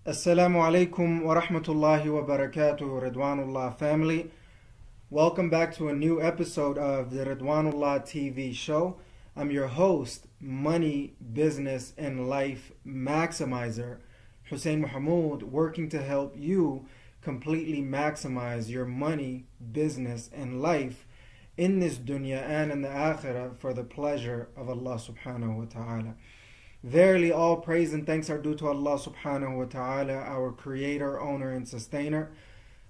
Assalamu alaikum wa rahmatullahi wa barakatuh, Ridwanullah family. Welcome back to a new episode of the Ridwanullah TV Show. I'm your host, money, business, and life maximizer, Hussein Mohamud, working to help you completely maximize your money, business, and life in this dunya and in the akhirah for the pleasure of Allah subhanahu wa ta'ala. Verily, all praise and thanks are due to Allah subhanahu wa ta'ala, our creator, owner, and sustainer,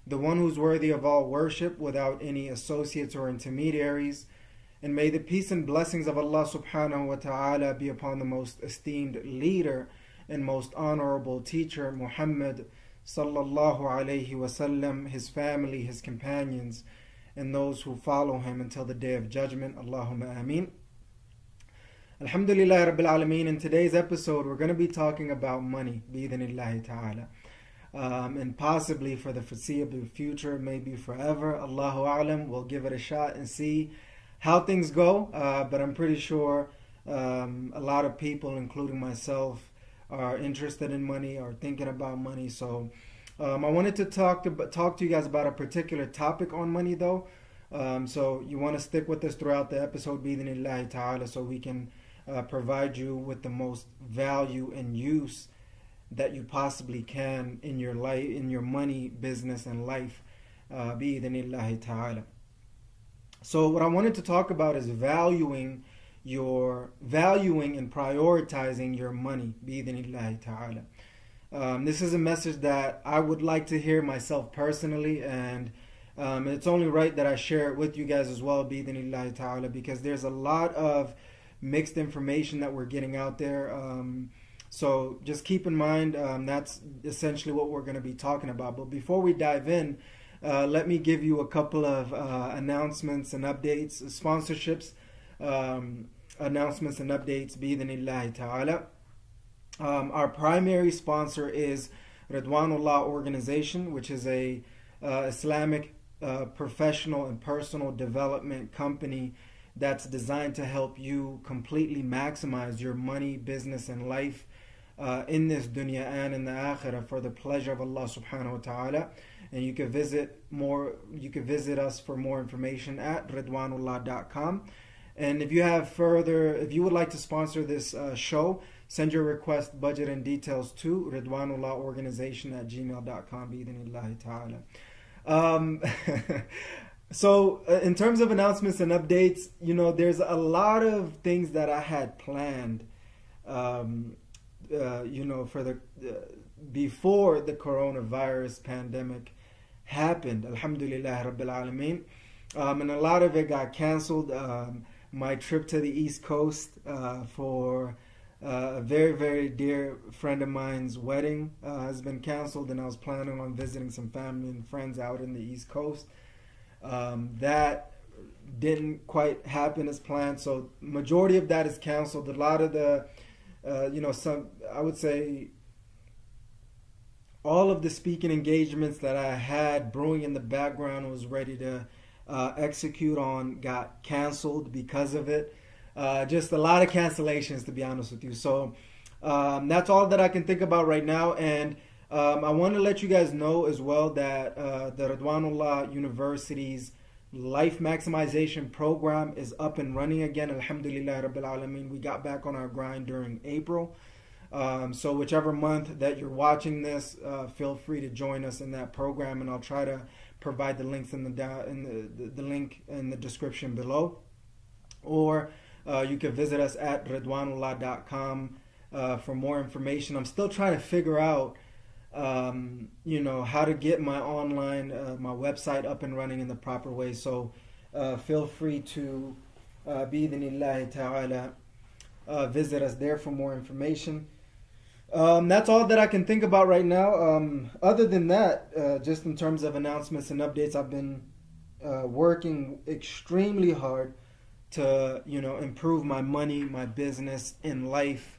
the one who's worthy of all worship without any associates or intermediaries. And may the peace and blessings of Allah subhanahu wa ta'ala be upon the most esteemed leader and most honorable teacher, Muhammad sallallahu alayhi wasallam, his family, his companions, and those who follow him until the day of judgment. Allahumma ameen. Alhamdulillah Rabbil Alameen. In today's episode, we're going to be talking about money, bi'idhnillahi ta'ala. And possibly for the foreseeable future, maybe forever. Allahu A'lam. We'll give it a shot and see how things go. But I'm pretty sure a lot of people, including myself, are interested in money or thinking about money. So I wanted to talk to you guys about a particular topic on money, though. So you want to stick with us throughout the episode, bi'idhnillahi ta'ala, so we can provide you with the most value and use that you possibly can in your life, in your money, business, and life, bi'idhnillahi ta'ala. So what I wanted to talk about is valuing and prioritizing your money, bi'idhnillahi ta'ala. This is a message that I would like to hear myself personally, and it's only right that I share it with you guys as well, bi'idhnillahi ta'ala, because there's a lot of mixed information that we're getting out there. So just keep in mind that's essentially what we're going to be talking about. But before we dive in, let me give you a couple of announcements and updates, sponsorships, announcements and updates, bi'idhnillahi ta'ala. Our primary sponsor is Ridwanullah Organization, which is a Islamic professional and personal development company that's designed to help you completely maximize your money, business, and life in this dunya and in the akhirah for the pleasure of Allah subhanahu wa ta'ala. And you can visit us for more information at ridwanullah.com. And if you would like to sponsor this show, send your request, budget, and details to ridwanullahorganization@gmail.com, bi'idhnillahi ta'ala. So in terms of announcements and updates, there's a lot of things that I had planned, before the coronavirus pandemic happened. Alhamdulillah Rabbil Alameen. And a lot of it got canceled. My trip to the East Coast for a very, very dear friend of mine's wedding has been canceled, and I was planning on visiting some family and friends out in the East Coast. That didn't quite happen as planned, so majority of that is canceled. A lot of the, I would say, all of the speaking engagements that I had brewing in the background was ready to execute on got canceled because of it. Just a lot of cancellations, to be honest with you. So that's all that I can think about right now. And I want to let you guys know as well that the Ridwanullah University's Life Maximization Program is up and running again. Alhamdulillah Rabbil Alameen. We got back on our grind during April. So whichever month that you're watching this, feel free to join us in that program, and I'll try to provide the links in the link in the description below. Or you can visit us at ridwanullah.com for more information. I'm still trying to figure out how to get my my website up and running in the proper way. So feel free to bi'idhnillahi ta'ala visit us there for more information. That's all that I can think about right now. Other than that, just in terms of announcements and updates, I've been working extremely hard to improve my money, my business, and life.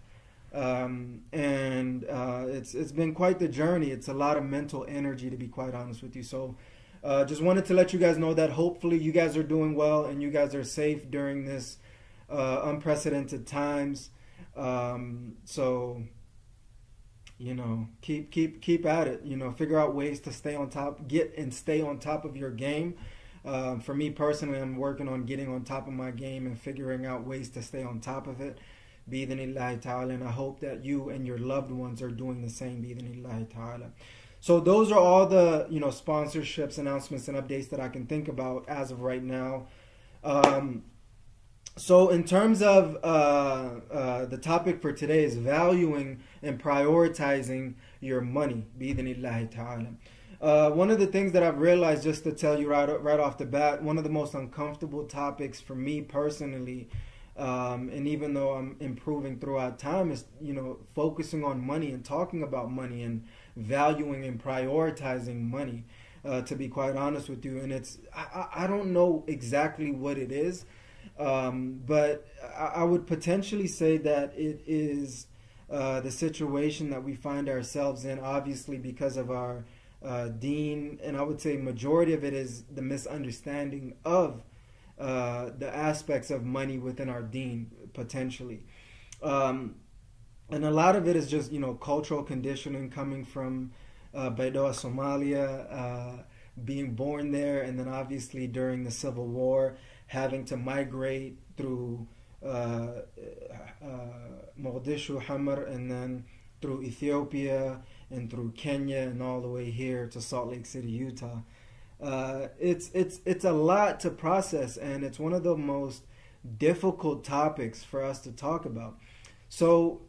It's been quite the journey. It's a lot of mental energy, to be quite honest with you. So just wanted to let you guys know that hopefully you guys are doing well and you guys are safe during this unprecedented times. So keep at it. Figure out ways to stay on top, stay on top of your game. For me personally, I'm working on getting on top of my game and figuring out ways to stay on top of it. Bi-idhnillahi ta'ala, and I hope that you and your loved ones are doing the same. Bi-idhnillahi ta'ala. So those are all the sponsorships, announcements, and updates that I can think about as of right now. So in terms of the topic for today is valuing and prioritizing your money. Bi-idhnillahi ta'ala. One of the things that I've realized, just to tell you right off the bat, one of the most uncomfortable topics for me personally, and even though I'm improving throughout time, is focusing on money and talking about money and valuing and prioritizing money. To be quite honest with you, and I don't know exactly what it is. But I would potentially say that it is the situation that we find ourselves in, obviously because of our deen, and I would say majority of it is the misunderstanding of the aspects of money within our deen, potentially. And a lot of it is just, cultural conditioning coming from Baidoa, Somalia, being born there, and then obviously during the Civil War, having to migrate through Mogadishu, Hamar, and then through Ethiopia and through Kenya and all the way here to Salt Lake City, Utah. It's a lot to process, and it's one of the most difficult topics for us to talk about. So,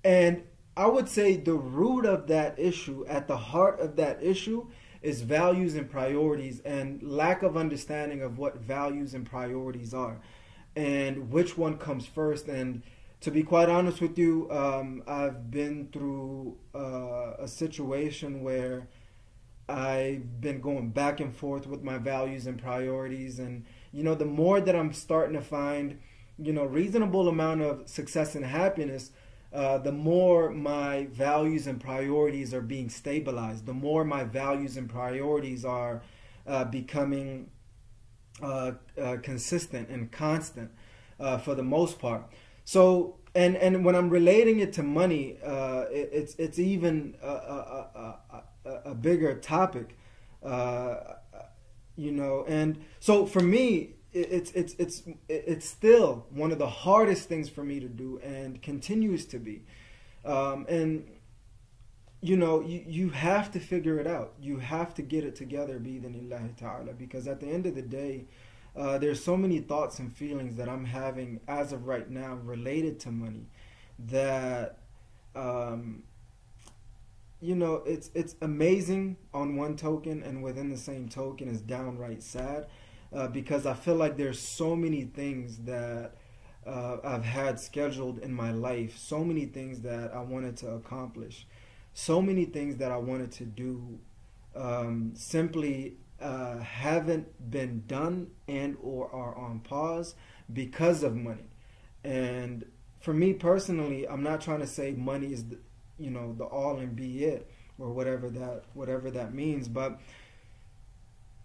and I would say the root of that issue, at the heart of that issue, is values and priorities, and lack of understanding of what values and priorities are and which one comes first. And to be quite honest with you, I've been through a situation where I've been going back and forth with my values and priorities, and the more that I'm starting to find reasonable amount of success and happiness, the more my values and priorities are being stabilized, the more my values and priorities are becoming consistent and constant for the most part. So, and when I'm relating it to money, it's even a bigger topic, and so for me, it's still one of the hardest things for me to do, and continues to be. And you have to figure it out. You have to get it together, bi-idhnillahi ta'ala, because at the end of the day, there's so many thoughts and feelings that I'm having as of right now related to money that it's amazing on one token, and within the same token is downright sad. Because I feel like there's so many things that I've had scheduled in my life, so many things that I wanted to accomplish, so many things that I wanted to do, simply haven't been done and or are on pause because of money. And for me personally, I'm not trying to say money is the all and be it, or whatever that means, but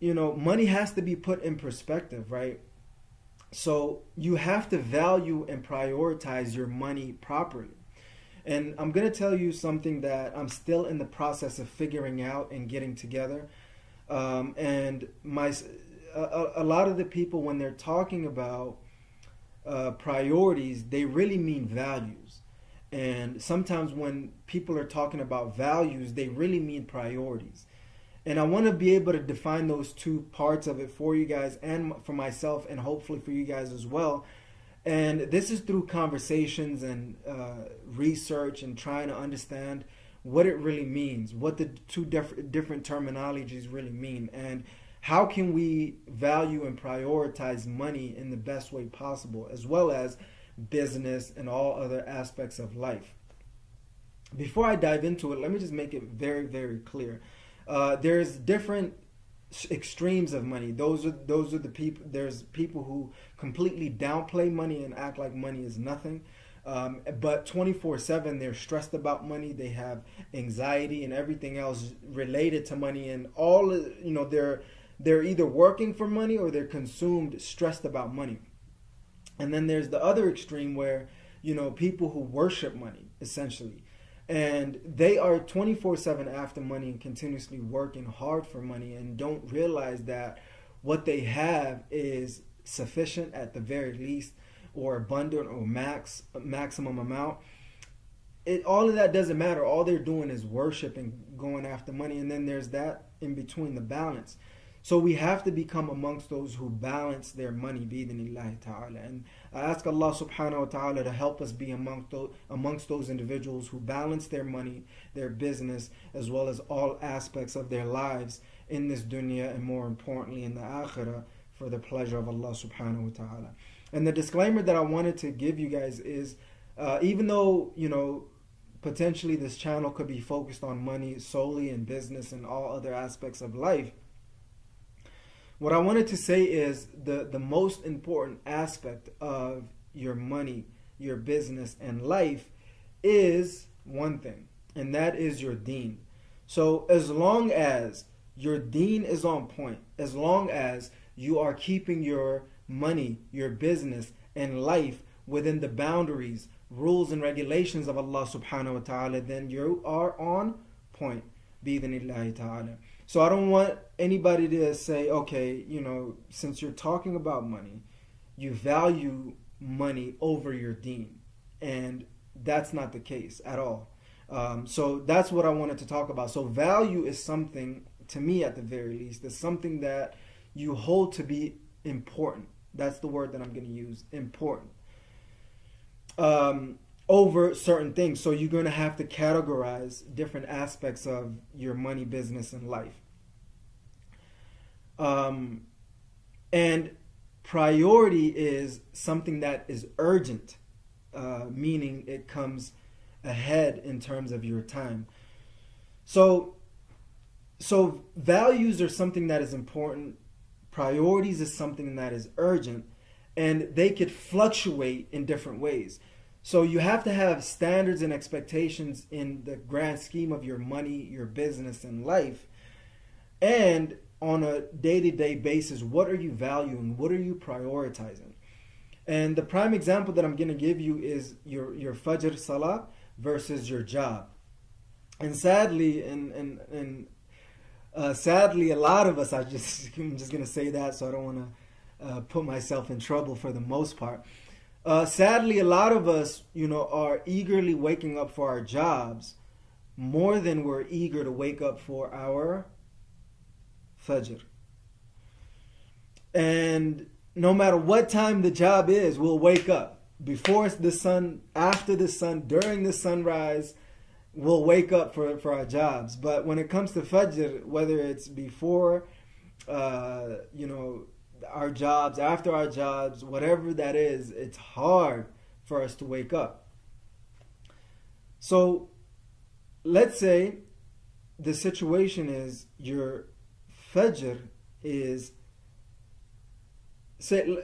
money has to be put in perspective, right? So you have to value and prioritize your money properly. And I'm going to tell you something that I'm still in the process of figuring out and getting together. And a lot of the people, when they're talking about priorities, they really mean values. And sometimes when people are talking about values, they really mean priorities. And I want to be able to define those two parts of it for you guys, and for myself, and hopefully for you guys as well. And this is through conversations and research, and trying to understand what it really means, what the two different terminologies really mean, and how can we value and prioritize money in the best way possible, as well as business and all other aspects of life. Before I dive into it, let me just make it very, very clear. There's different extremes of money. Those are the people. There's people who completely downplay money and act like money is nothing. But 24/7, they're stressed about money. They have anxiety and everything else related to money, and all they're either working for money or they're consumed, stressed about money. And then there's the other extreme where people who worship money, essentially. And they are 24/7 after money and continuously working hard for money, and don't realize that what they have is sufficient at the very least, or abundant, or maximum amount. All of that doesn't matter. All they're doing is worshiping, going after money, and then there's that in between, the balance. So we have to become amongst those who balance their money, bi-idhnillahi ta'ala. And I ask Allah subhanahu wa ta'ala to help us be amongst those individuals who balance their money, their business, as well as all aspects of their lives in this dunya, and more importantly in the akhirah, for the pleasure of Allah subhanahu wa ta'ala. And the disclaimer that I wanted to give you guys is, even though, potentially this channel could be focused on money solely, and business and all other aspects of life, what I wanted to say is the most important aspect of your money, your business, and life is one thing, and that is your deen. So as long as your deen is on point, as long as you are keeping your money, your business, and life within the boundaries, rules, and regulations of Allah subhanahu wa ta'ala, then you are on point, bi-idhnillahi ta'ala. So I don't want anybody to say, okay, since you're talking about money, you value money over your deen. And that's not the case at all. So that's what I wanted to talk about. So value is something, to me at the very least, is something that you hold to be important. That's the word that I'm going to use, important. Over certain things. So you're going to have to categorize different aspects of your money, business, and life. And priority is something that is urgent, meaning it comes ahead in terms of your time. So values are something that is important. Priorities is something that is urgent, and they could fluctuate in different ways. So you have to have standards and expectations in the grand scheme of your money, your business, and life. And on a day-to-day basis, what are you valuing? What are you prioritizing? And the prime example that I'm going to give you is your Fajr Salah versus your job. And sadly, sadly, a lot of us, I'm just going to say that, so I don't want to put myself in trouble for the most part. Sadly, a lot of us, are eagerly waking up for our jobs more than we're eager to wake up for our Fajr. And no matter what time the job is, we'll wake up. Before the sun, after the sun, during the sunrise, we'll wake up for our jobs. But when it comes to Fajr, whether it's before, our jobs, after our jobs, whatever that is, it's hard for us to wake up. So let's say the situation is your Fajr is,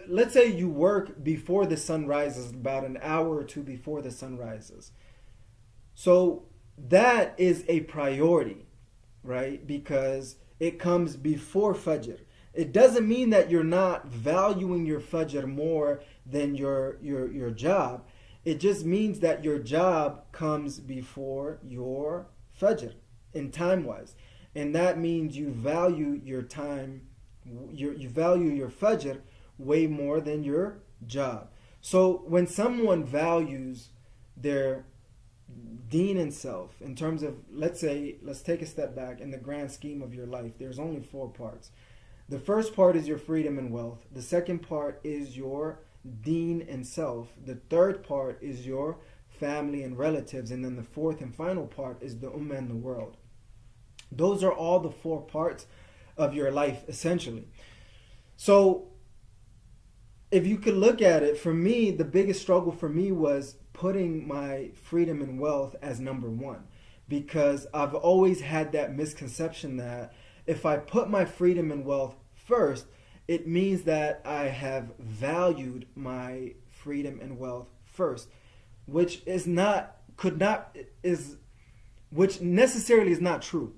let's say you work before the sun rises, about an hour or two before the sun rises. So that is a priority, right? Because it comes before Fajr. It doesn't mean that you're not valuing your Fajr more than your job. It just means that your job comes before your Fajr in time-wise. And that means you value your time, you value your Fajr way more than your job. So when someone values their deen and self, in terms of, let's take a step back in the grand scheme of your life, there's only 4 parts. The first part is your freedom and wealth. The second part is your deen and self. The third part is your family and relatives. And then the fourth and final part is the ummah and the world. Those are all the 4 parts of your life, essentially. So if you could look at it, for me, the biggest struggle for me was putting my freedom and wealth as number 1. Because I've always had that misconception that if I put my freedom and wealth first, it means that I have valued my freedom and wealth first, which necessarily is not true.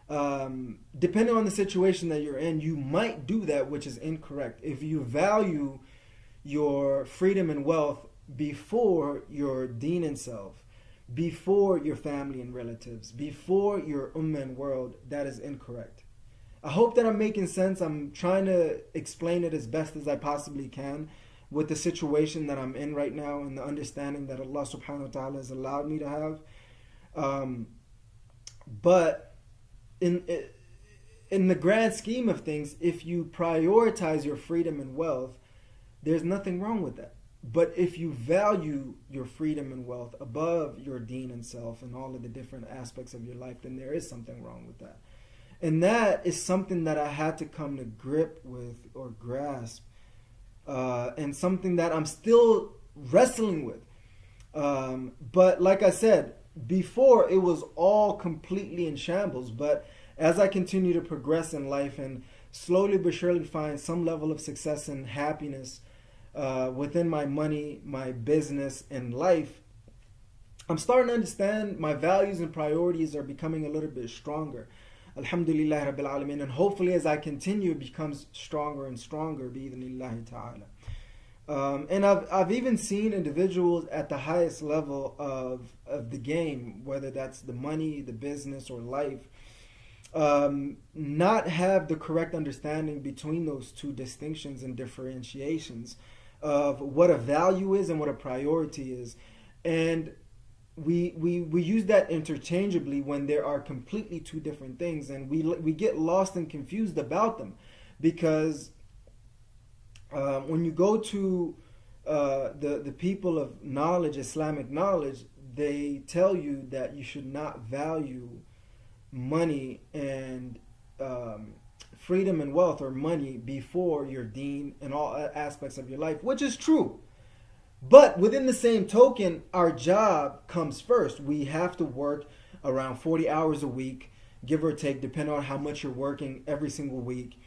Depending on the situation that you're in, you might do that, which is incorrect. If you value your freedom and wealth before your deen and self, before your family and relatives, before your ummah and world, that is incorrect. I hope that I'm making sense. I'm trying to explain it as best as I possibly can with the situation that I'm in right now and the understanding that Allah subhanahu wa ta'ala has allowed me to have. But in the grand scheme of things, if you prioritize your freedom and wealth, there's nothing wrong with that. But if you value your freedom and wealth above your deen and self and all of the different aspects of your life, then there is something wrong with that. And that is something that I had to come to grip with or grasp, and something that I'm still wrestling with. But like I said, before it was all completely in shambles. But as I continue to progress in life and slowly but surely find some level of success and happiness within my money, my business, and life, I'm starting to understand my values and priorities are becoming a little bit stronger. Alhamdulillah Rabbil Alameen. And hopefully as I continue, it becomes stronger and stronger, bi'idhnillahi ta'ala. And I've even seen individuals at the highest level of the game, whether that's the money, the business, or life, not have the correct understanding between those two distinctions and differentiations of what a value is and what a priority is. And we use that interchangeably when there are completely two different things, and we get lost and confused about them, because when you go to the people of knowledge, Islamic knowledge, they tell you that you should not value money and freedom and wealth, or money, before your deen and all aspects of your life, which is true. But within the same token, our job comes first. We have to work around 40 hours a week, give or take, depending on how much you're working every single week,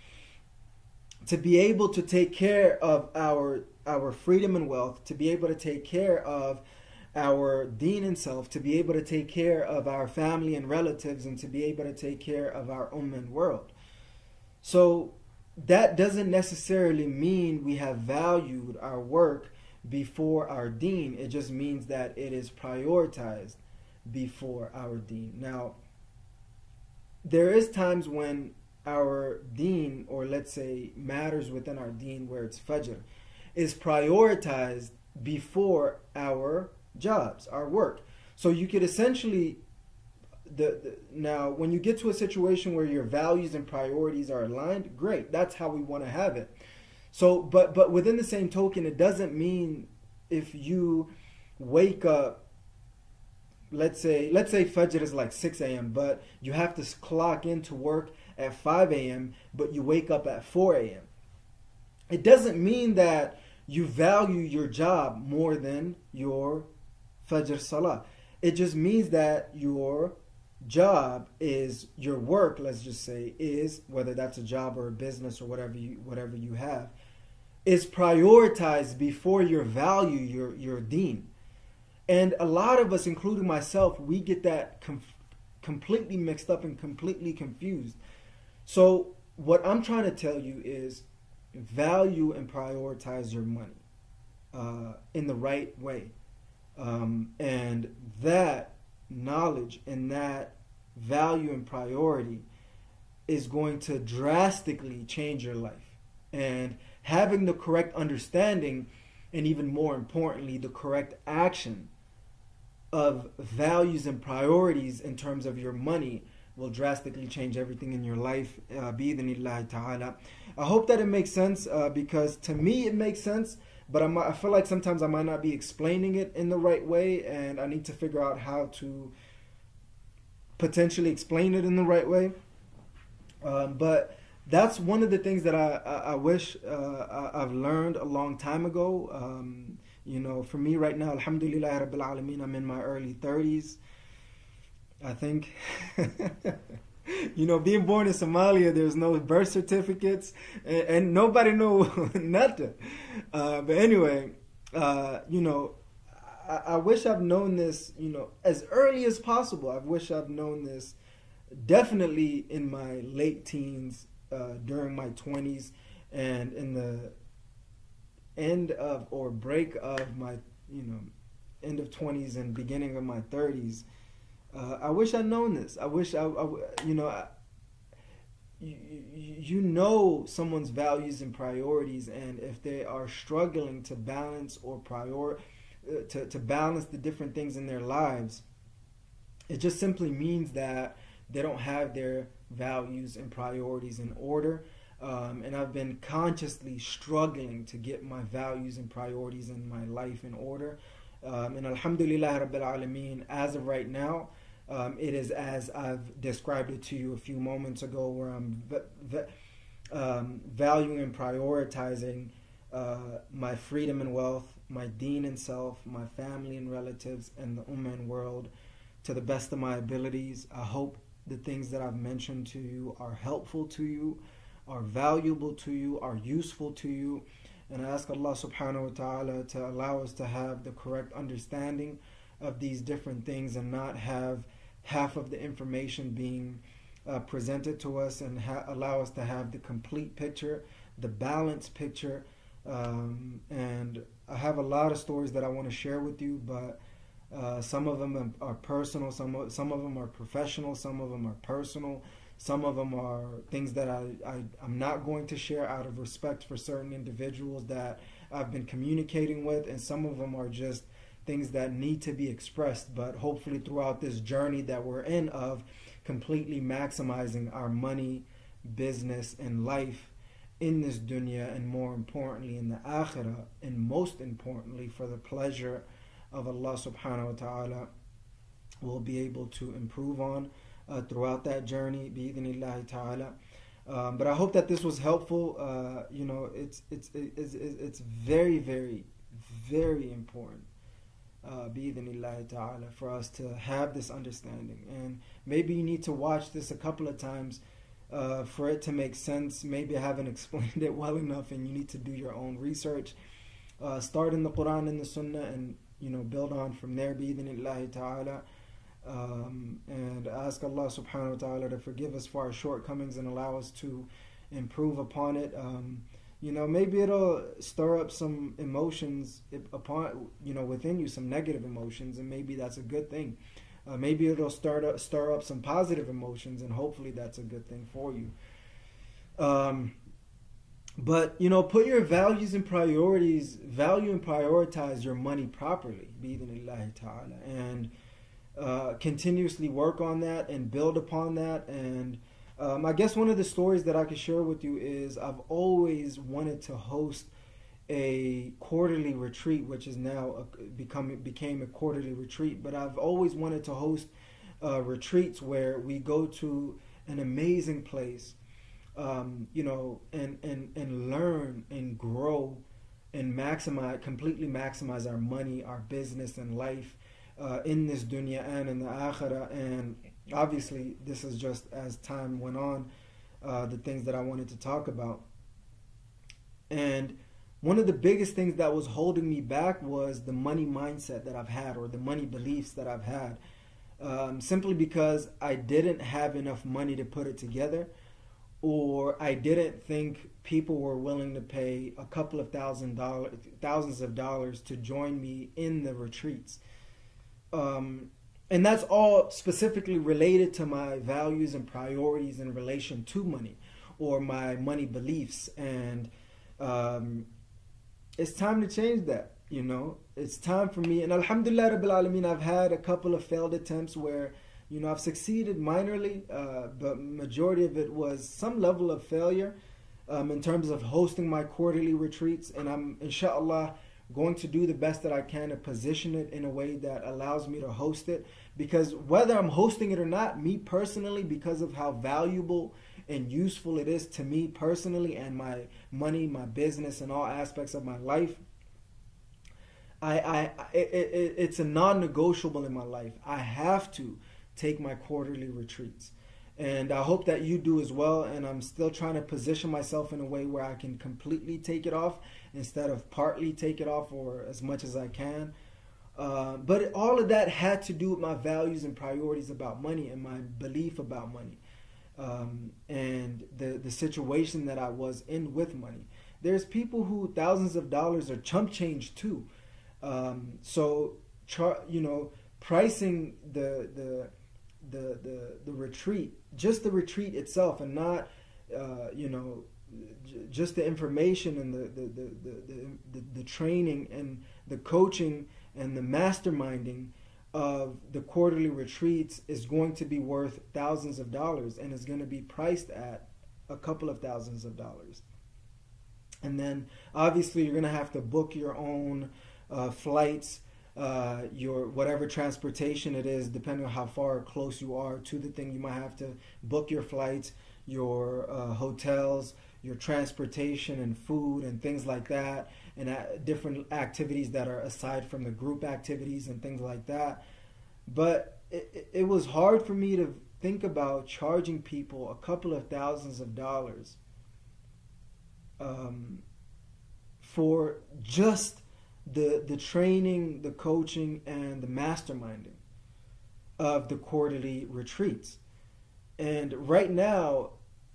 to be able to take care of our freedom and wealth, to be able to take care of our deen and self, to be able to take care of our family and relatives, and to be able to take care of our ummah and world. So that doesn't necessarily mean we have valued our work before our deen. It just means that it is prioritized before our deen. Now, there is times when our deen, or let's say matters within our deen where it's fajr, is prioritized before our jobs, our work. So you could essentially, now when you get to a situation where your values and priorities are aligned, great, that's how we want to have it. So, but within the same token, it doesn't mean if you wake up, let's say Fajr is like 6 a.m., but you have to clock into work at 5 a.m., but you wake up at 4 a.m. It doesn't mean that you value your job more than your Fajr Salah. It just means that your job is, your work, let's just say, is, whether that's a job or a business or whatever you have, is prioritized before your value, your deen. And a lot of us, including myself, we get that completely mixed up and completely confused. So what I'm trying to tell you is value and prioritize your money in the right way. And that knowledge and that value and priority is going to drastically change your life. And having the correct understanding, and even more importantly, the correct action of values and priorities in terms of your money, will drastically change everything in your life, bi'idhnillahi ta'ala. I hope that it makes sense, because to me it makes sense, but I feel like sometimes I might not be explaining it in the right way, and I need to figure out how to potentially explain it in the right way. But that's one of the things that I wish I've learned a long time ago. You know, for me right now, alhamdulillah Rabbil Alameen, I'm in my early 30s. I think, you know, being born in Somalia, there's no birth certificates, and nobody know nothing. But anyway, you know, I wish I've known this, you know, as early as possible. I wish I've known this definitely in my late teens, during my 20s, and in the end of or break of my, you know, end of 20s and beginning of my 30s. I wish I'd known this. I wish you know someone's values and priorities, and if they are struggling to balance or to balance the different things in their lives, it just simply means that they don't have their values and priorities in order. And I've been consciously struggling to get my values and priorities in my life in order. And alhamdulillah Rabbil Alameen, as of right now, it is as I've described it to you a few moments ago, where I'm valuing and prioritizing my freedom and wealth, my deen and self, my family and relatives, and the ummah and world to the best of my abilities. I hope the things that I've mentioned to you are helpful to you, are valuable to you, are useful to you. And I ask Allah subhanahu wa ta'ala to allow us to have the correct understanding of these different things and not have half of the information being presented to us, and allow us to have the complete picture, the balanced picture. And I have a lot of stories that I want to share with you, but some of them are personal, some of them are professional, some of them are personal, some of them are things that I'm not going to share out of respect for certain individuals that I've been communicating with, and some of them are just things that need to be expressed. But hopefully throughout this journey that we're in of completely maximizing our money, business, and life in this dunya, and more importantly in the akhirah, and most importantly for the pleasure of Allah subhanahu wa ta'ala, we'll be able to improve on throughout that journey bi'idhnillahi ta'ala. But I hope that this was helpful. It's very, very, very important bi'idhnillahi ta'ala for us to have this understanding. And maybe you need to watch this a couple of times for it to make sense. Maybe I haven't explained it well enough and you need to do your own research. Start in the Quran and the Sunnah, and build on from there bi'idhnillahi ta'ala. And ask Allah subhanahu wa ta'ala to forgive us for our shortcomings and allow us to improve upon it. Maybe it'll stir up some emotions within you, some negative emotions, and maybe that's a good thing. Maybe it'll stir up some positive emotions, and hopefully that's a good thing for you. But put your values and priorities, value and prioritize your money properly bi'idhnillahi ta'ala, and continuously work on that and build upon that. And I guess one of the stories that I could share with you is I've always wanted to host a quarterly retreat, which is now became a quarterly retreat. But I've always wanted to host retreats where we go to an amazing place, and learn and grow and completely maximize our money, our business, and life in this dunya and in the akhirah. And obviously this is just as time went on, the things that I wanted to talk about. And one of the biggest things that was holding me back was the money mindset that I've had, or the money beliefs that I've had, simply because I didn't have enough money to put it together, or I didn't think people were willing to pay a couple of thousands of dollars to join me in the retreats. And that's all specifically related to my values and priorities in relation to money, or my money beliefs. And it's time to change that. It's time for me. And alhamdulillah Rabbil Alameen, I've had a couple of failed attempts where I've succeeded minorly, but majority of it was some level of failure in terms of hosting my quarterly retreats. And I'm inshallah going to do the best that I can to position it in a way that allows me to host it, because whether I'm hosting it or not, me personally, because of how valuable and useful it is to me personally and my money, my business, and all aspects of my life, it's a non-negotiable in my life. I have to take my quarterly retreats, and I hope that you do as well. And I'm still trying to position myself in a way where I can completely take it off instead of partly take it off, or as much as I can. But all of that had to do with my values and priorities about money, and my belief about money, and the situation that I was in with money. There's people who thousands of dollars are chump change too. So pricing the retreat, just the retreat itself, and not just the information and the training and the coaching and the masterminding of the quarterly retreats is going to be worth thousands of dollars, and is going to be priced at a couple of thousands of dollars. And then obviously you're going to have to book your own flights, your whatever transportation it is, depending on how far or close you are to the thing. You might have to book your flights, your hotels, your transportation and food and things like that, and different activities that are aside from the group activities and things like that. But it was hard for me to think about charging people a couple of thousands of dollars for just the training, the coaching, and the masterminding of the quarterly retreats. And right now,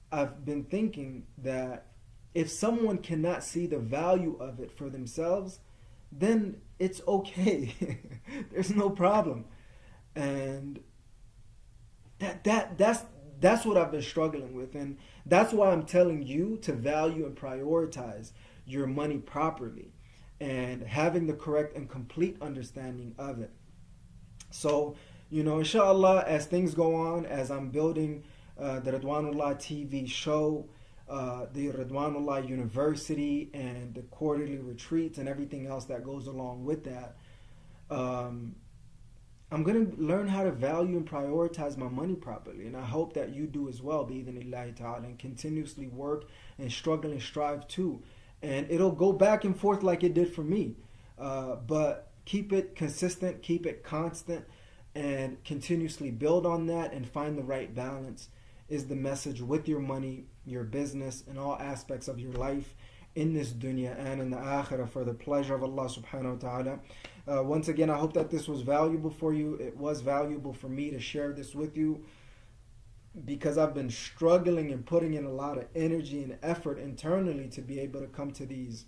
I've been thinking that if someone cannot see the value of it for themselves, then it's okay. There's no problem. And that's what I've been struggling with, and that's why I'm telling you to value and prioritize your money properly and having the correct and complete understanding of it. So, inshallah, as things go on, as I'm building the Ridwanullah TV Show, the Ridwanullah University, and the quarterly retreats and everything else that goes along with that, I'm going to learn how to value and prioritize my money properly. And I hope that you do as well, bi'idhnillahi ta'ala, and continuously work and struggle and strive too. And it'll go back and forth like it did for me. But keep it consistent, keep it constant, and continuously build on that and find the right balance is the message with your money, your business, and all aspects of your life in this dunya and in the akhirah for the pleasure of Allah subhanahu wa ta'ala. Once again, I hope that this was valuable for you. It was valuable for me to share this with you because I've been struggling and putting in a lot of energy and effort internally to be able to come to these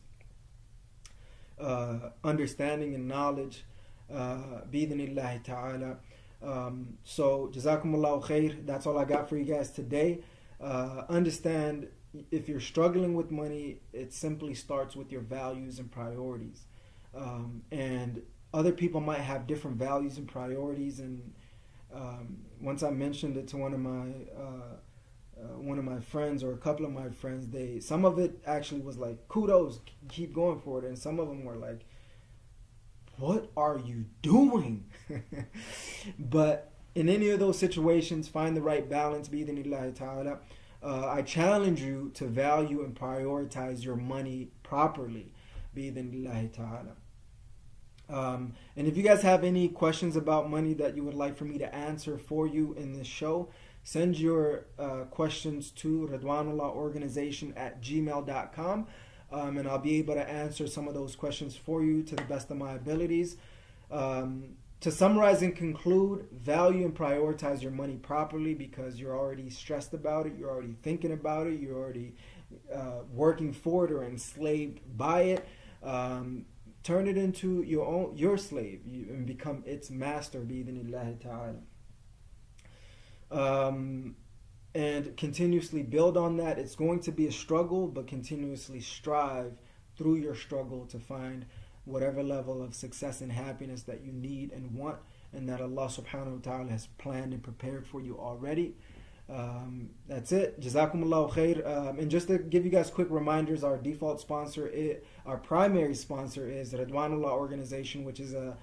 understanding and knowledge bi'idhnillahi ta'ala. So jazakumullahu khair. That's all I got for you guys today. Understand, if you're struggling with money, it simply starts with your values and priorities. And other people might have different values and priorities. And once I mentioned it to one of my friends, or a couple of my friends, some of it actually was like, kudos, keep going for it. And some of them were like, what are you doing? But in any of those situations, find the right balance, bi'idhnillahi ta'ala. I challenge you to value and prioritize your money properly, bi'idhnillahi ta'ala. And if you guys have any questions about money that you would like for me to answer for you in this show, send your questions to ridwanullahorganization@gmail.com. And I'll be able to answer some of those questions for you to the best of my abilities. To summarize and conclude, value and prioritize your money properly, because you're already stressed about it, you're already thinking about it, you're already working for it or enslaved by it. Turn it into your slave and become its master, bi'idhnillahi ta'ala. And continuously build on that. It's going to be a struggle, but continuously strive through your struggle to find whatever level of success and happiness that you need and want, and that Allah subhanahu wa ta'ala has planned and prepared for you already. That's it. Jazakumullahu khair. And just to give you guys quick reminders, our default sponsor, our primary sponsor is Ridwanullah Organization, which is a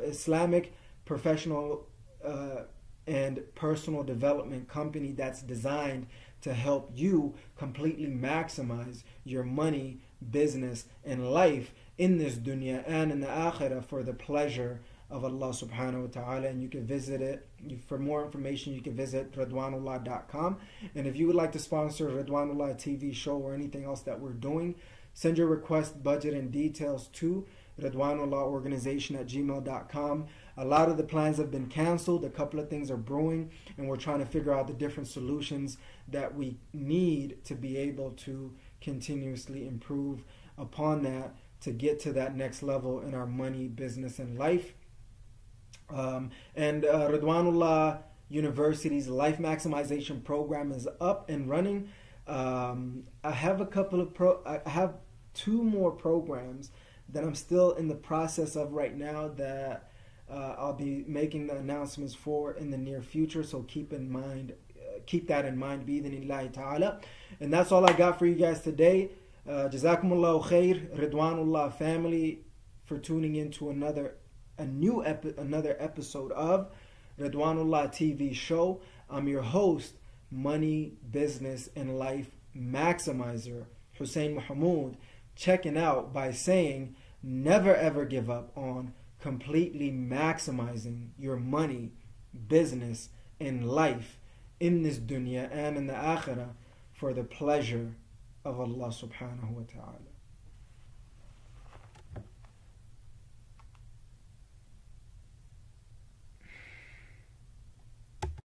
Islamic professional and personal development company that's designed to help you completely maximize your money, business, and life in this dunya and in the akhirah for the pleasure of Allah subhanahu wa ta'ala. And you can visit it. For more information, you can visit ridwanullah.com. And if you would like to sponsor Ridwanullah TV Show or anything else that we're doing, send your request, budget, and details to ridwanullahorganization@gmail.com. A lot of the plans have been canceled. A couple of things are brewing, and we're trying to figure out the different solutions that we need to be able to continuously improve upon that to get to that next level in our money, business, and life. And Ridwanullah University's Life Maximization Program is up and running. I have I have 2 more programs that I'm still in the process of right now that I'll be making the announcements for in the near future. So keep that in mind, bi'idhnillahi ta'ala. And that's all I got for you guys today. Jazakumullahu khair, Ridwanullah family, for tuning in to another episode of Ridwanullah TV Show. I'm your host, money, business, and life maximizer, Hussein Mohamud, checking out by saying, never ever give up on completely maximizing your money, business, and life in this dunya and in the akhirah for the pleasure of Allah subhanahu wa ta'ala.